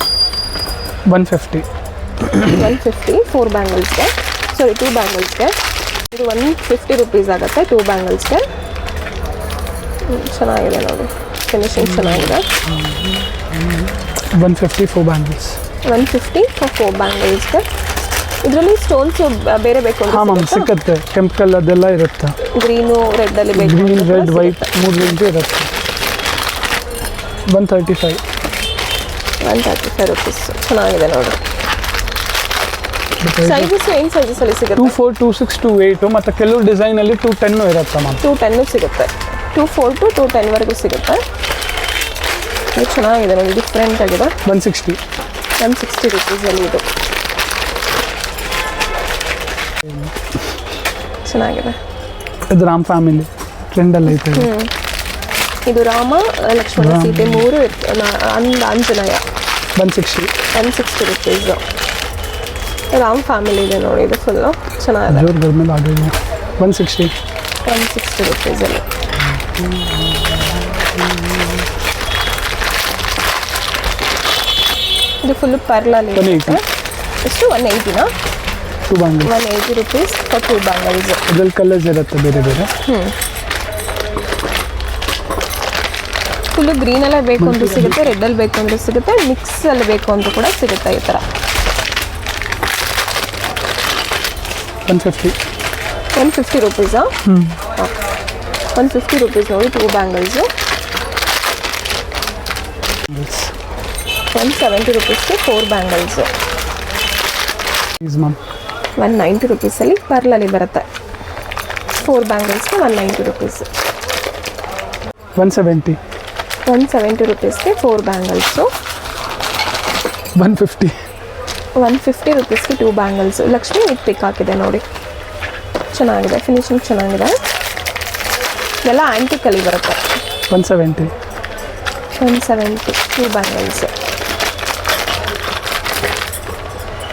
150. 150 4 ಬ್ಯಾಂಗಲ್ಸ್ಗೆ, ಸಾರಿ 2 ಬ್ಯಾಂಗಲ್ಸ್ಗೆ. ಇದು 150 ರುಪೀಸ್ ಆಗುತ್ತೆ 2 ಬ್ಯಾಂಗಲ್ಸ್ಗೆ. ಚೆನ್ನಾಗಿದೆ ನೋಡಿ, ಫಿನಿಶಿಂಗ್ ಚೆನ್ನಾಗಿದೆ. 150 4 ಬ್ಯಾಂಗಲ್ಸ್. 150 4 ಬ್ಯಾಂಗಲ್ಸ್ಗೆ. ಇದರಲ್ಲಿ ಸ್ಟೋನ್ಸು ಬೇರೆ ಬೇಕು ಹಾಂ ಮ್ಯಾಮ್, ಅಂದರೆ ಸಿಕ್ಕತ್ತೆ. ಕೆಂಪು ಅದೆಲ್ಲ ಇರುತ್ತೆ. ಗ್ರೀನು ರೆಡ್ಡಲ್ಲಿ ಬೇಕು. ಗ್ರೀನ್, ರೆಡ್, ವೈಟ್ 3 ರೇಂಜ್ ಇರುತ್ತೆ. 135. 135 ರುಪೀಸ್. ಚೆನ್ನಾಗಿದೆ ನೋಡಿ. ಸೈಜಸ್ ಏನು ಸೈಜಸಲ್ಲಿ ಸಿಗುತ್ತೆ? 24, 26, 28 ಮತ್ತು ಕೆಲವು ಡಿಸೈನಲ್ಲಿ 210 ಇರುತ್ತೆ ಮ್ಯಾಮ್. 210 ಸಿಗುತ್ತೆ. 24 to 210ವರೆಗೂ ಸಿಗುತ್ತೆ. ಇದು ಚೆನ್ನಾಗಿದೆ ನೋಡಿ, ಡಿಫ್ರೆಂಟ್ ಆಗಿದೆ. 160. 160 ರುಪೀಸಲ್ಲಿ ಇದು ಚೆನ್ನಾಗಿದೆ. ಇದು ರಾಮ್ ಫ್ಯಾಮಿಲಿ ಟ್ರೆಂಡಲ್ಲಿ ಐತೆ. ಇದು ರಾಮ, ಲಕ್ಷ್ಮಣ, ಸೀತೆ 3 ಆಂಜನೇಯ. 160. 160 ರುಪೀಸು. ರಾಮ್ ಫ್ಯಾಮಿಲಿ ಇದೆ ನೋಡಿ, ಇದು ಫುಲ್ಲು ಚೆನ್ನಾಗಿದೆ. ಜೋರ್ ಮೇಲೆ ಆಗಿದೆ. 160. 160 ರುಪೀಸಲ್ಲಿ. ಇದು ಫುಲ್ಲು ಪರ್ಲಲ್ಲಿ. 180. ಎಷ್ಟು? 180ನಾ? 2 ಬ್ಯಾಂಗಲ್ಸ್. 180 rupees for 2 bangles. ಇದ್ರಲ್ಲಿ ಕಲರ್ಸ್ ಇರುತ್ತೆ ಬೇರೆ ಬೇರೆ. ಫುಲ್ಲು ಗ್ರೀನಲ್ಲೇ ಬೇಕು ಅಂದ್ರೂ ಸಿಗುತ್ತೆ, ರೆಡ್ಡಲ್ಲಿ ಬೇಕು ಅಂದ್ರೂ ಸಿಗುತ್ತೆ, ಮಿಕ್ಸಲ್ಲಿ ಬೇಕು ಅಂದ್ರೂ ಕೂಡ ಸಿಗುತ್ತೆ ಈ ಥರ. 150. 150 ರುಪೀಸಾ? 150 ರುಪೀಸ್ ನೋಡಿ 2 ಬ್ಯಾಂಗಲ್ಸು. 170 ರುಪೀಸ್ಗೆ 4 ಬ್ಯಾಂಗಲ್ಸು. ಮ್ಯಾಮ್ 190 ರುಪೀಸಲ್ಲಿ ಪರ್ಲಲ್ಲಿ ಬರುತ್ತೆ. 4 ಬ್ಯಾಂಗಲ್ಸ್ಗೆ 190 ರುಪೀಸ್. 170. 170 ರುಪೀಸ್ಗೆ 4 ಬ್ಯಾಂಗಲ್ಸು. 150. 150 ರುಪೀಸ್ಗೆ 2 ಬ್ಯಾಂಗಲ್ಸು. ಲಕ್ಷ್ಮಿ ವಿತ್ ಪಿಕ್ ಹಾಕಿದೆ ನೋಡಿ, ಚೆನ್ನಾಗಿದೆ, ಫಿನಿಶಿಂಗ್ ಚೆನ್ನಾಗಿದೆ. ಇದೆಲ್ಲ ಆ್ಯಂಟಿಕಲ್ಲಿ ಬರುತ್ತೆ. 170. 170 2 ಬ್ಯಾಂಗಲ್ಸ್.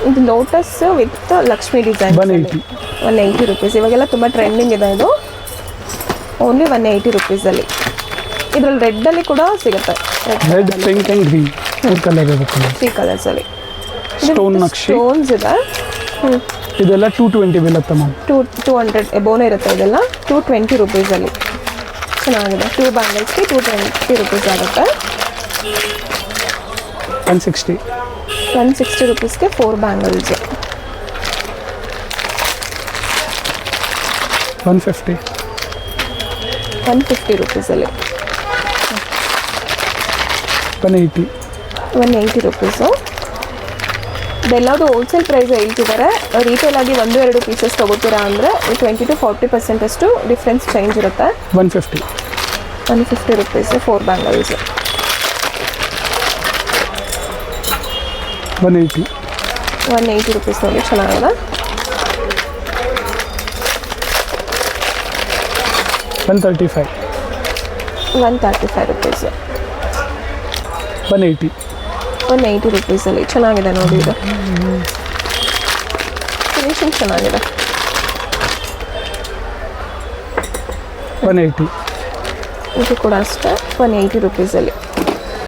ಇದು lotus with Lakshmi design. 180. 180 rupees. ಇವಾಗೆಲ್ಲ ತುಂಬ ಟ್ರೆಂಡಿಂಗ್ ಇದೆ ಇದು. ಓನ್ಲಿ 180 ರುಪೀಸಲ್ಲಿ. ಇದರಲ್ಲಿ ರೆಡ್ಡಲ್ಲಿ ಕೂಡ ಸಿಗುತ್ತೆ. Red, pink and green 3 colour ಇರುತ್ತೆ. 3 ಕಲರ್ಸಲ್ಲಿ ಸ್ಟೋನ್ ನಕ್ಷಿ. ಸ್ಟೋನ್ಸ್ ಇದೆ. ಇದೆಲ್ಲ 220 ಬೀಳುತ್ತೆ ಮ್ಯಾಮ್. 200 ಎಬೋನೇ ಇರುತ್ತೆ. ಇದೆಲ್ಲ 220 ರುಪೀಸಲ್ಲಿ ಚೆನ್ನಾಗಿದೆ. 2 ಬ್ಯಾಂಗಲ್ಸ್ಗೆ 220 ರುಪೀಸ್ ಆಗುತ್ತೆ. 160. 160 ರುಪೀಸ್ಗೆ 4 ಬ್ಯಾಂಗಲ್ಸ್. 150. 150 ರುಪೀಸಲ್ಲಿ. 180. 180 ರುಪೀಸು. ಇದೆಲ್ಲದು ಹೋಲ್ಸೇಲ್ ಪ್ರೈಸ್ ಹೇಳ್ತಿದ್ದಾರೆ. ರೀಟೇಲ್ ಆಗಿ 1-2 ಪೀಸಸ್ ತೊಗೋತೀರಾ ಅಂದರೆ 20 to 40% ಅಷ್ಟು ಡಿಫ್ರೆನ್ಸ್ ಚೇಂಜ್ ಇರುತ್ತೆ. 150. 150 ರುಪೀಸು 4 ಬ್ಯಾಂಗಲ್ಸ್. 180. 180 ರುಪೀಸ್ ನೋಡಿ, ಚೆನ್ನಾಗಿದೆ. 135. 135 ರುಪೀಸು. 180. 180 ರುಪೀಸಲ್ಲಿ ಚೆನ್ನಾಗಿದೆ ನೋಡಿ. ಇದು ಫಿನಿಶಿಂಗ್ ಚೆನ್ನಾಗಿದೆ. 180. ಇದು ಕೂಡ ಅಷ್ಟೇ 180 ರುಪೀಸಲ್ಲಿ.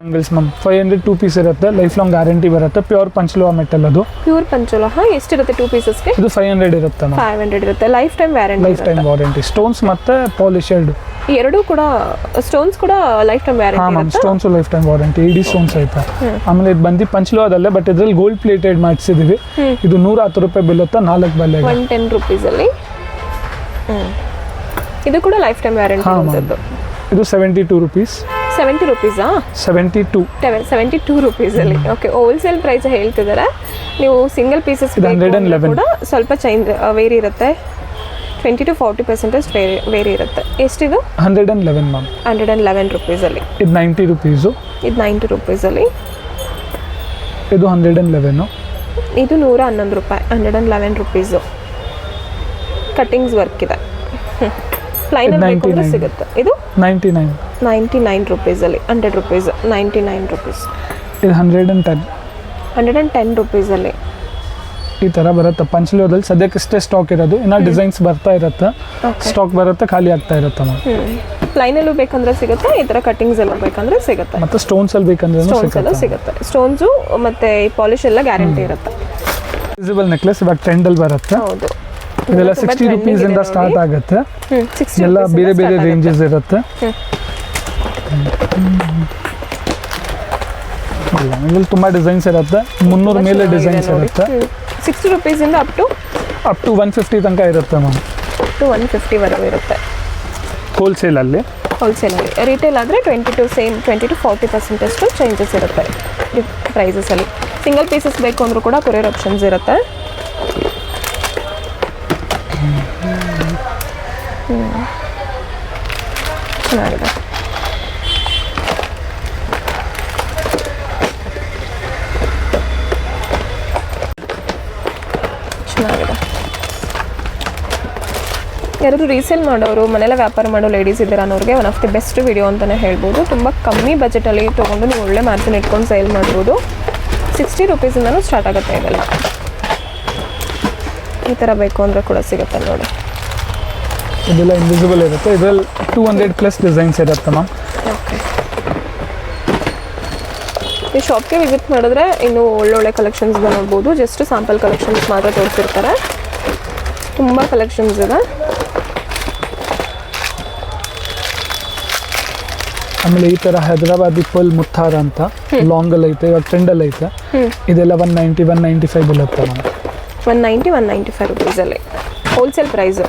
ಬ್ಯಾಂಗಲ್ಸ್ ಮ್ಯಾಮ್ 500 2 ಪೀಸ್ ಇರುತ್ತೆ, ಲೈಫ್ ಲಾಂಗ್ ಗ್ಯಾರಂಟಿ ಬರುತ್ತೆ, ಪ್ಯೂರ್ ಪಂಚಲೋಹ ಮೆಟಲ್ ಅದು. ಪ್ಯೂರ್ ಪಂಚಲೋಹ ಎಷ್ಟಿರುತ್ತೆ 2 ಪೀಸಸ್ಗೆ? ಇದು 500 ಇರುತ್ತೆ ಮ್ಯಾಮ್. 500 ಇರುತ್ತೆ. Life time warranty. Life time warranty. Stones ಮತ್ತೆ ಪಾಲಿಶಡ್ ಎರಡು ಕೂಡ, ಸ್ಟೋನ್ಸ್ ಕೂಡ ಲೈಫ್ ಟೈಮ್ ವ್ಯಾರಂಟಿ. ಹಾಂ ma'am, stones life time warranty. ಇಡೀ ಸ್ಟೋನ್ಸ್ ಐತೆ. ಆಮೇಲೆ ಇದು ಬಂದು ಪಂಚಲೋಹದಲ್ಲೇ, ಬಟ್ ಇದ್ರಲ್ಲಿ ಗೋಲ್ಡ್ ಪ್ಲೇಟೆಡ್ ಮಾಡಿಸಿದೀವಿ. ಇದು 110 ರೂಪಾಯಿ ಬೀಳುತ್ತೆ 4 ಬಲ್ಲೆ. 110 ರುಪೀಸಲ್ಲಿ. ಇದು ಕೂಡ ಲೈಫ್ ಟೈಮ್ ವ್ಯಾರಂಟಿ ಇರುತ್ತದೆ. ಇದು 72 ರುಪೀಸ್. 70 ರುಪೀಸಾ? 72 ರುಪೀಸಲ್ಲಿ. ಓಕೆ, ಹೋಲ್ಸೇಲ್ ಪ್ರೈಸ್ ಹೇಳ್ತಿದ್ದಾರೆ. ನೀವು ಸಿಂಗಲ್ ಪೀಸಸ್ ಕೂಡ ಸ್ವಲ್ಪ ಚೇಂಜ್ ವೇರಿ ಇರುತ್ತೆ. 20 to 40% ವೇರಿ ಇರುತ್ತೆ. ಎಷ್ಟಿದು? 111 ಮ್ಯಾಮ್. 111 ರುಪೀಸಲ್ಲಿ. ಇದು 90 ರುಪೀಸು. ಇದು 90 ರುಪೀಸಲ್ಲಿ. ಇದು 111. ಇದು 111 ರೂಪಾಯಿ. 111 ರುಪೀಸು. ಕಟ್ಟಿಂಗ್ಸ್ ವರ್ಕ್ ಇದೆ. ಪ್ಲೈನ್ ಅಲ್ಲಿ ಸಿಗುತ್ತೆ. ಇದು 99 ರುಪೀಸಲ್ಲಿ. 100 ರುಪೀಸ್. 99 ರುಪೀಸ್. ಇದು 110 ರುಪೀಸಲ್ಲಿ. ಈ ಥರ ಬರುತ್ತೆ ಪಂಚಲೋಹದಲ್ಲಿ. ಸದ್ಯಕ್ಕೆ ಇಷ್ಟೇ ಸ್ಟಾಕ್ ಇರೋದು, ಇನ್ನು ಡಿಸೈನ್ಸ್ ಬರ್ತಾ ಇರುತ್ತೆ, ಸ್ಟಾಕ್ ಬರುತ್ತೆ, ಖಾಲಿ ಆಗ್ತಾ ಇರುತ್ತೆ ಮ್ಯಾಮ್. ಪ್ಲೈನಲ್ಲೂ ಬೇಕಂದ್ರೆ ಸಿಗುತ್ತೆ, ಈ ಥರ ಕಟ್ಟಿಂಗ್ಸ್ ಎಲ್ಲ ಬೇಕಂದ್ರೆ ಸಿಗುತ್ತೆ, ಮತ್ತು ಸ್ಟೋನ್ಸ್ ಅಲ್ಲಿ ಬೇಕಂದ್ರೆ ಸಿಗುತ್ತೆ. ಸ್ಟೋನ್ಸು ಮತ್ತು ಈ ಪಾಲಿಶ್ ಎಲ್ಲ ಗ್ಯಾರಂಟಿ ಇರುತ್ತೆ. ವಿಸಿಬಲ್ ನೆಕ್ಲೆಸ್ ಇವಾಗ ಟ್ರೆಂಡಲ್ಲಿ ಬರುತ್ತೆ. ಹೌದು, ಇದೆಲ್ಲ 60 ರುಪೀಸ್ ಇಂದ ಸ್ಟಾರ್ಟ್ ಆಗುತ್ತೆ. ಎಲ್ಲ ಬೇರೆ ಬೇರೆ ರೇಂಜಸ್ ಇರುತ್ತೆ. ಇದ್ರಲ್ಲಿ ತುಂಬಾ ಡಿಸೈನ್ಸ್ ಇರುತ್ತೆ. 300 ಮೇಲೆ ಡಿಸೈನ್ಸ್ ಇರುತ್ತೆ. 60 ರುಪೀಸಿಂದ ಅಪ್ ಟು 150 ತನಕ ಇರುತ್ತೆ ಮ್ಯಾಮ್. ಅಪ್ ಟು 150 ವರೆಗೂ ಇರುತ್ತೆ ಹೋಲ್ಸೇಲಲ್ಲಿ. ರಿಟೇಲ್ ಆದರೆ 20 to 40% ಅಷ್ಟು ಚೇಂಜಸ್ ಇರುತ್ತೆ ಪ್ರೈಸಸಲ್ಲಿ. ಸಿಂಗಲ್ ಪೀಸಸ್ ಬೇಕು ಅಂದರೂ ಕೂಡ ಕೊರಿಯರ್ ಆಪ್ಷನ್ಸ್ ಇರುತ್ತೆ. ಚೆನ್ನಾಗಿದೆ. ಯಾರಾದರೂ ರೀಸೇಲ್ ಮಾಡೋರು, ಮನೆಯಲ್ಲ ವ್ಯಾಪಾರ ಮಾಡೋ ಲೇಡೀಸ್ ಇದ್ದಾರೆ ಅನ್ನೋರಿಗೆ one of the best video ಅಂತಲೇ ಹೇಳ್ಬೋದು. ತುಂಬ ಕಮ್ಮಿ ಬಜೆಟಲ್ಲಿ ತೊಗೊಂಡು ನೀವು ಒಳ್ಳೆ ಮಾರ್ಜಿನ್ ಇಟ್ಕೊಂಡು ಸೇಲ್ ಮಾಡ್ಬೋದು. 60 ರುಪೀಸಿಂದನೂ ಸ್ಟಾರ್ಟ್ ಆಗುತ್ತೆ ಇದೆಲ್ಲ. ಈ ಥರ ಬೇಕು ಅಂದರೆ ಕೂಡ ಸಿಗುತ್ತೆ ನೋಡಿ. ಇದೆಲ್ಲ ಇನ್ವಿಸಿಬಲ್ ಇರುತ್ತೆ. ಇದರಲ್ಲಿ 200+ ಡಿಸೈನ್ಸ್ ಇರುತ್ತೆ ಮ್ಯಾಮ್. ಓಕೆ, ಈ ಶಾಪ್ಗೆ ವಿಸಿಟ್ ಮಾಡಿದ್ರೆ ಇನ್ನೂ ಒಳ್ಳೊಳ್ಳೆ ಕಲೆಕ್ಷನ್ಸ್ನ ನೋಡ್ಬೋದು. ಜಸ್ಟ್ ಸ್ಯಾಂಪಲ್ ಕಲೆಕ್ಷನ್ಸ್ ಮಾತ್ರ ತೋರಿಸಿರ್ತಾರೆ. ತುಂಬ ಕಲೆಕ್ಷನ್ಸ್ ಇದೆ. ಆಮೇಲೆ ಈ ಥರ ಹೈದರಾಬಾದಿ ಫುಲ್ ಮುತ್ತಾರ ಅಂತ ಲಾಂಗಲ್ಲಿ ಐತೆ, ಇವಾಗ ಟ್ರೆಂಡಲ್ಲಿ ಐತೆ. ಇದೆಲ್ಲ 190 195 ಬೀಳುತ್ತೆ ಮ್ಯಾಮ್. 190 195 ರುಪೀಸಲ್ಲಿ wholesale price.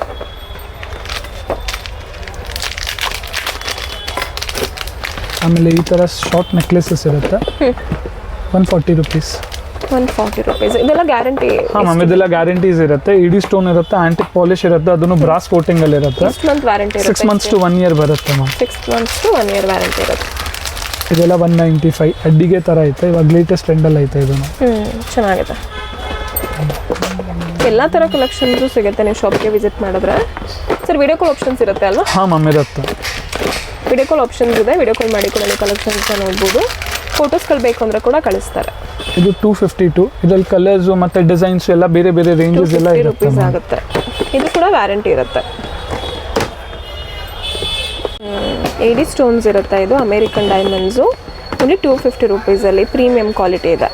ಆಮೇಲೆ ಈ ಥರ ಶಾರ್ಟ್ ನೆಕ್ಲೆಸಸ್ ಇರುತ್ತೆ. 140 ರುಪೀಸ್. 140 ರುಪೀಸ್. ಇದೆಲ್ಲ ಗ್ಯಾರಂಟಿ? ಹಾಂ ಮ್ಯಾಮ್, ಇದೆಲ್ಲ ಗ್ಯಾರಂಟೀಸ್ ಇರುತ್ತೆ. ಇಡೀ ಸ್ಟೋನ್ ಇರುತ್ತೆ, ಆಂಟಿಕ್ ಪಾಲಿಶ್ ಇರುತ್ತೆ, ಅದನ್ನು ಬ್ರಾಸ್ ಕೋಟಿಂಗಲ್ಲಿ ಇರುತ್ತೆ. 6 ಮಂತ್ ವ್ಯಾರಂಟಿ ಇರುತ್ತೆ. 6 months to 1 year ಬರುತ್ತೆ ma'am. 6 months to 1 year warranty ಇರುತ್ತೆ. ಇದೆಲ್ಲ 195 ಅಡ್ಡಿಗೆ ಥರ ಐತೆ. ಇವಾಗ ಲೇಟೆಸ್ಟ್ ಟ್ರೆಂಡಲ್ಲಿ ಐತೆ ಇದನ್ನು. ಚೆನ್ನಾಗಿದೆ. ಎಲ್ಲ ಥರ ಕಲೆಕ್ಷನ್ಸು ಸಿಗುತ್ತೆ ನೀವು ಶಾಪ್ಗೆ ವಿಸಿಟ್ ಮಾಡಿದ್ರೆ. ಸರ್, ವಿಡಿಯೋ ಕಾಲ್ ಆಪ್ಷನ್ಸ್ ಇರುತ್ತೆ ಅಲ್ವಾ? ಹಾಂ ಮ್ಯಾಮ್, ಇರುತ್ತೆ. ವಿಡಿಯೋ ಕಾಲ್ ಆಪ್ಷನ್ಸ್ ಇದೆ. ವಿಡಿಯೋ ಕಾಲ್ ಮಾಡಿ ಕೂಡ ನೀವು ಕಲೆಕ್ಷನ್ಸ್ನ ನೋಡ್ಬೋದು. ಫೋಟೋಸ್ಗಳು ಬೇಕು ಅಂದರೆ ಕೂಡ ಕಳಿಸ್ತಾರೆ. ಇದು 252. ಇದರಲ್ಲಿ ಕಲರ್ಸು ಮತ್ತು ಡಿಸೈನ್ಸ್ ಎಲ್ಲ ಬೇರೆ ಬೇರೆ ರೇಂಜಸ್ ಎಲ್ಲ ಇರುತ್ತೆ. ರುಪೀಸ್ ಆಗುತ್ತೆ. ಇದು ಕೂಡ ವ್ಯಾರಂಟಿ ಇರುತ್ತೆ. ಏಡಿ ಸ್ಟೋನ್ಸ್ ಇರುತ್ತೆ. ಇದು ಅಮೇರಿಕನ್ ಡೈಮಂಡ್ಸು. ಓನ್ಲಿ 250 ರುಪೀಸಲ್ಲಿ ಪ್ರೀಮಿಯಂ ಕ್ವಾಲಿಟಿ ಇದೆ.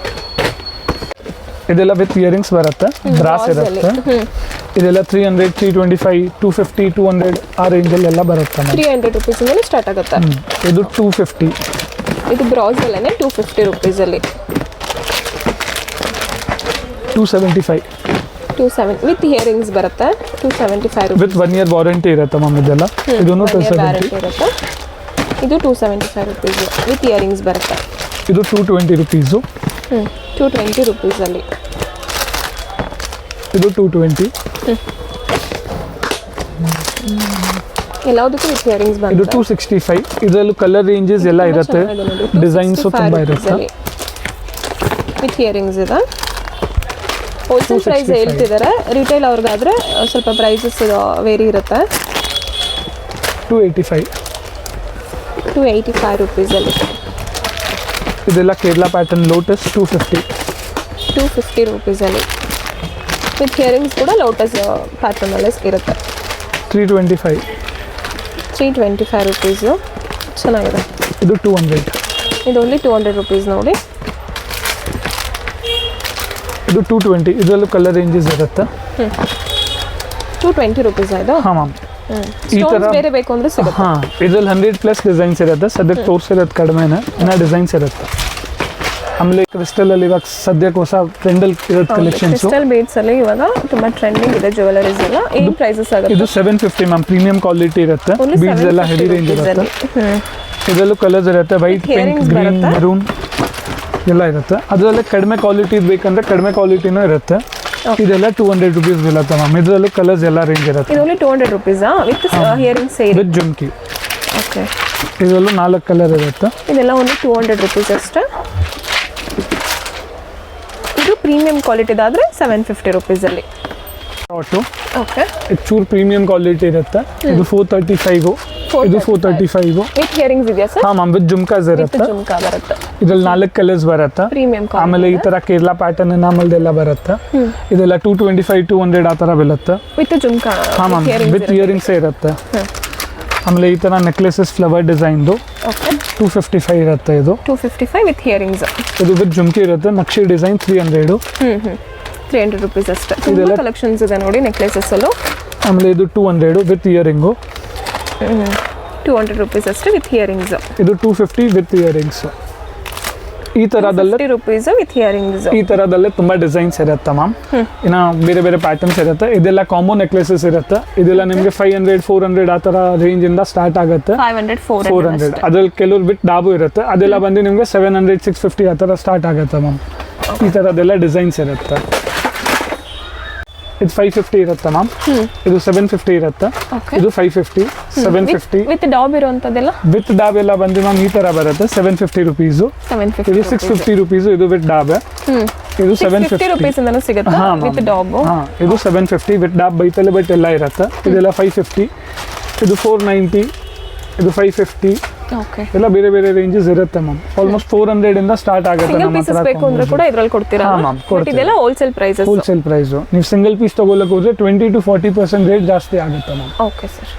ಇದೆಲ್ಲ ವಿತ್ ಇಯರಿಂಗ್ಸ್ ಬರುತ್ತೆ, ಬ್ರಾಸ್ ಇರುತ್ತೆ. ಇದೆಲ್ಲ 300 325 250 200 ಆ ರೇಂಜಲ್ಲೆಲ್ಲ ಬರುತ್ತೆ. 300 ರುಪೀಸಿಂದಲೇ ಸ್ಟಾರ್ಟ್ ಆಗುತ್ತೆ. ಇದು 250. ಇದು ಬ್ರಾಸಲ್ಲೇ 250 ರುಪೀಸಲ್ಲಿ. 275 ವಿತ್ ಇಯರಿಂಗ್ಸ್ ಬರುತ್ತೆ. 275 ವಿತ್ 1 year ವಾರಂಟಿ ಇರುತ್ತೆ ಮ್ಯಾಮ್. ಇದೆಲ್ಲ ಇದನ್ನು 270 ಇರುತ್ತೆ. ಇದು 275 ರುಪೀಸ್ ವಿತ್ ಇಯರಿಂಗ್ಸ್ ಬರುತ್ತೆ. ಇದು 220 ರುಪೀಸು. 220 ರುಪೀಸಲ್ಲಿ. ಇದು 220. ಎಲ್ಲದಕ್ಕೂ ವಿತ್ ಇಯರಿಂಗ್ಸ್ ಬರುತ್ತೆ. ಇದು 265. ಇದರಲ್ಲೂ ಕಲರ್ ರೇಂಜಸ್ ಎಲ್ಲ ಇರುತ್ತೆ, ಡಿಸೈನ್ಸು ತುಂಬ ಇರುತ್ತೆ. ವಿತ್ ಇಯರಿಂಗ್ಸ್ ಇದೆ. ಹೋಲ್ಸೇಲ್ ಪ್ರೈಸ್ ಹೇಳ್ತಿದ್ದಾರೆ. ರಿಟೇಲ್ ಅವ್ರಿಗಾದರೆ ಸ್ವಲ್ಪ ಪ್ರೈಸಸ್ ವೇರಿ ಇರುತ್ತೆ. 285 ರುಪೀಸಲ್ಲಿ. ಇದೆಲ್ಲ ಕೇರಳ ಪ್ಯಾಟರ್ನ್ ಲೋಟಸ್ 250 ರುಪೀಸಲ್ಲಿ. ವಿತ್ ಇಯರಿಂಗ್ಸ್ ಕೂಡ ಲೋಟಸ್ ಪ್ಯಾಟರ್ನಲ್ಲೇ ಇರುತ್ತೆ. 325 ರುಪೀಸು. ಚೆನ್ನಾಗಿದೆ. ಇದು 200. ಇದು ಓನ್ಲಿ 200 ರುಪೀಸ್ ನೋಡಿ. ಇದು 220, ಇದರಲ್ಲೂ ಕಲರ್ ರೇಂಜಸ್ ಇರುತ್ತೆ. 220 ರುಪೀಸ್ ಇದು. ಹಾಂ ಮ್ಯಾಮ್. ಈ ಸ್ಟೋನ್ಸ್ ಥರ ಬೇರೆ ಬೇಕು ಅಂದ್ರೆ ಸಿಗುತ್ತೆ. ಹಾಂ, ಇದರಲ್ಲಿ 100+ ಡಿಸೈನ್ಸ್ ಇರುತ್ತೆ. ಸದ್ಯಕ್ಕೆ ತೋರಿಸಿರೋದು ಕಡಿಮೆನೇ, ಇನ್ನು ಡಿಸೈನ್ಸ್ ಇರುತ್ತೆ. ಆಮೇಲೆ ಕ್ರಿಸ್ಟಲಲ್ಲಿ ಇವಾಗ ಸದ್ಯಕ್ಕೆ ಹೊಸ ಟ್ರೆಂಡಲ್ಲಿ ಇರೋದು ಕಲೆಕ್ಷನ್ಸು. ಕ್ರಿಸ್ಟಲ್ ಬೀಡ್ಸ್ ಅಲ್ಲಿ ಇವಾಗ ತುಂಬಾ ಟ್ರೆಂಡಿಂಗ್ ಇದೆ ಜ್ಯುವೆಲರೀಸ್ ಎಲ್ಲ. ಏನು ಪ್ರೈಸಸ್ ಆಗುತ್ತೆ? ಇದು 750 ಮ್ಯಾಮ್, ಪ್ರೀಮಿಯಂ ಕ್ವಾಲಿಟಿ ಇರುತ್ತೆ. ಬೀಡ್ಸ್ ಎಲ್ಲ ಹೆವಿ ರೇಂಜ್ ಇರುತ್ತೆ. ಇದರಲ್ಲೂ ಕಲರ್ಸ್ ಇರುತ್ತೆ, ವೈಟ್, ಪಿಂಕ್, ಗ್ರೀನ್, ಮೆರೂನ್ ಎಲ್ಲ ಇರುತ್ತೆ. ಅದರಲ್ಲೇ ಕಡಿಮೆ ಕ್ವಾಲಿಟಿ ಬೇಕಂದ್ರೆ ಕಡಿಮೆ ಕ್ವಾಲಿಟಿನೂ ಇರುತ್ತೆ. ಇದೆಲ್ಲ 200 ರುಪೀಸ್ ಬೀಳುತ್ತೆ ಮ್ಯಾಮ್. ಇದರಲ್ಲೂ ಕಲರ್ಸ್ ಎಲ್ಲ ರೇಂಜ್ ಇರುತ್ತೆ. ಇದು ಓನ್ಲಿ 200 ರುಪೀಸ್ ವಿತ್ ಹಿಯರಿಂಗ್ ಸೇರಿ ವಿತ್ ಜುಮ್ಕಿ. ಓಕೆ, ಇದರಲ್ಲೂ 4 ಕಲರ್ ಇರುತ್ತೆ. ಇದೆಲ್ಲ ಓನ್ಲಿ 200 ರುಪೀಸ್ ಅಷ್ಟೇ. ಇದು ಪ್ರೀಮಿಯಂ ಕ್ವಾಲಿಟಿದಾದ್ರೆ 750 ರುಪೀಸ್ ಅಲ್ಲಿ. ಆಟೋ ಓಕೆ, ಇದು ಚೂರ್ ಪ್ರೀಮಿಯಂ ಕ್ವಾಲಿಟಿ ಇರುತ್ತೆ. ಇದು 435, ಇದು 435. ವಿತ್ ಹಿಯರಿಂಗ್ಸ್ ಇದೆಯಾ ಸರ್? ಹಾಂ ಮ್ಯಾಮ್, ವಿತ್ ಜುಮ್ಕಾಸ್ ಇರುತ್ತೆ. ಜುಮ್ಕಾ ಬರುತ್ತೆ. ಇದ್ರಲ್ಲಿ 4 ಕಲರ್ಸ್ ಬರುತ್ತೆ. ಪ್ರೀಮಿಯಂ ಆಮೇಲೆ ಈ ತರ ಕೇರಳ ಪ್ಯಾಟರ್ನ್ ಎನಾಮಲ್ದೆಲ್ಲ ಬರುತ್ತೆ. ಇದೆಲ್ಲ 225, 200 ಆ ಥರ ಬೀಳುತ್ತೆ. ವಿತ್ ಜುಮ್ಕಾ. ಹಾಂ ಮ್ಯಾಮ್, ವಿತ್ ಇಯರಿಂಗ್ಸೇ ಇರುತ್ತೆ. ಆಮೇಲೆ ಈ ಥರ ನೆಕ್ಲೆಸಸ್ ಫ್ಲವರ್ ಡಿಸೈನ್ದು ಓಕೆ, 255 ಇರುತ್ತೆ. ಇದು 255 ವಿತ್ ಹಿಯರಿಂಗ್ಸ್. ಇದು ವಿತ್ ಜುಮ್ಕಿ ಇರುತ್ತೆ. ನಕ್ಷಿ ಡಿಸೈನ್ 300. 300 ರುಪೀಸ್ ಅಷ್ಟೇ. ತುಂಬ ಕಲೆಕ್ಷನ್ಸ್ ಇದೆ ನೋಡಿ ನೆಕ್ಲೆಸಸ್ ಅಲ್ಲೂ. ಆಮೇಲೆ ಇದು 200 ವಿತ್ ಇಯರಿಂಗು. 200 ರುಪೀಸ್ ಅಷ್ಟೇ ವಿತ್ ಹಿಯರಿಂಗ್ಸ್. ಇದು 250 ವಿತ್ ಇಯರಿಂಗ್ಸ್. ಈ ಥರದಲ್ಲೇ 50 ರುಪೀಸ್ ವಿತ್ ಹಿಯರಿಂಗ್ಸ್. ಈ ಥರದಲ್ಲೇ ತುಂಬ ಡಿಸೈನ್ಸ್ ಇರುತ್ತೆ ಮ್ಯಾಮ್. ಇನ್ನು ಬೇರೆ ಬೇರೆ ಪ್ಯಾಟರ್ನ್ಸ್ ಇರುತ್ತೆ. ಇದೆಲ್ಲ ಕಾಂಬೋ ನೆಕ್ಲೆಸಸ್ ಇರುತ್ತೆ. ಇದೆಲ್ಲ ನಿಮಗೆ 500, 400 ಆ ಥರ ರೇಂಜಿಂದ ಸ್ಟಾರ್ಟ್ ಆಗುತ್ತೆ. 500, 400. ಅದ್ರಲ್ಲಿ ಕೆಲವ್ರು ಬಿಟ್ಟು ಡಾಬು ಇರುತ್ತೆ. ಅದೆಲ್ಲ ಬಂದು ನಿಮಗೆ 700, 650 ಆ ಥರ ಸ್ಟಾರ್ಟ್ ಆಗುತ್ತೆ ಮ್ಯಾಮ್. ಈ ಥರದ್ದೆಲ್ಲ ಡಿಸೈನ್ಸ್ ಇರುತ್ತೆ. ಇದು 550 ಇರುತ್ತೆ ಮ್ಯಾಮ್. ಇದು 750 ಇರುತ್ತೆ. ಇದು 550, 750 ವಿತ್ ಡಾಬ್ ಇರುವಂತದೆಲ್ಲ. ವಿತ್ ಡಾಬ್ ಎಲ್ಲ ಬಂದು ಮ್ಯಾಮ್ ಈ ತರ ಬರುತ್ತೆ. 750 ರುಪೀಸು. 750. ಇದು 650 ರುಪೀಸು. ಇದು ವಿತ್ ಡಾಬ್. ಇದು 750 ರುಪೀಸ್ ಇಂದನೂ ಸಿಗುತ್ತೆ ವಿತ್ ಡಾಬ್. ಇದು 750 ವಿತ್ ಡಾಬ್ ಬೈತಲೆ ಬಟ್ ಎಲ್ಲ ಇರುತ್ತೆ. ಇದೆಲ್ಲ 550. ಇದು 490. ಇದು 550. ಓಕೆ, ಎಲ್ಲ ಬೇರೆ ಬೇರೆ ರೇಂಜಸ್ ಇರುತ್ತೆ ಮ್ಯಾಮ್. ಆಲ್ಮೋಸ್ಟ್ 400 ಇಂದ ಸ್ಟಾರ್ಟ್ ಆಗುತ್ತೆ ಸಿಂಗಲ್ ನಮ್ಮ ಪೀಸಸ್ ಹತ್ರ. ಬೇಕು ಅಂದ್ರೆ ಕೂಡ ಇದ್ರಲ್ಲಿ ಕೊಡ್ತೀರಾ? ಹಾಂ ಮ್ಯಾಮ್, ಕೊಡ್ತೀವಿ. ಇದೆಲ್ಲ ಹೋಲ್ಸೇಲ್ ಪ್ರೈಸಸ್. Wholesale price. ನೀವು ಸಿಂಗಲ್ ಪೀಸ್ ತಗೊಳ್ಳೋಕೆ ಹೋದ್ರೆ 20 to 40% ರೇಟ್ ಜಾಸ್ತಿ ಆಗುತ್ತೆ ಮ್ಯಾಮ್. Okay sir.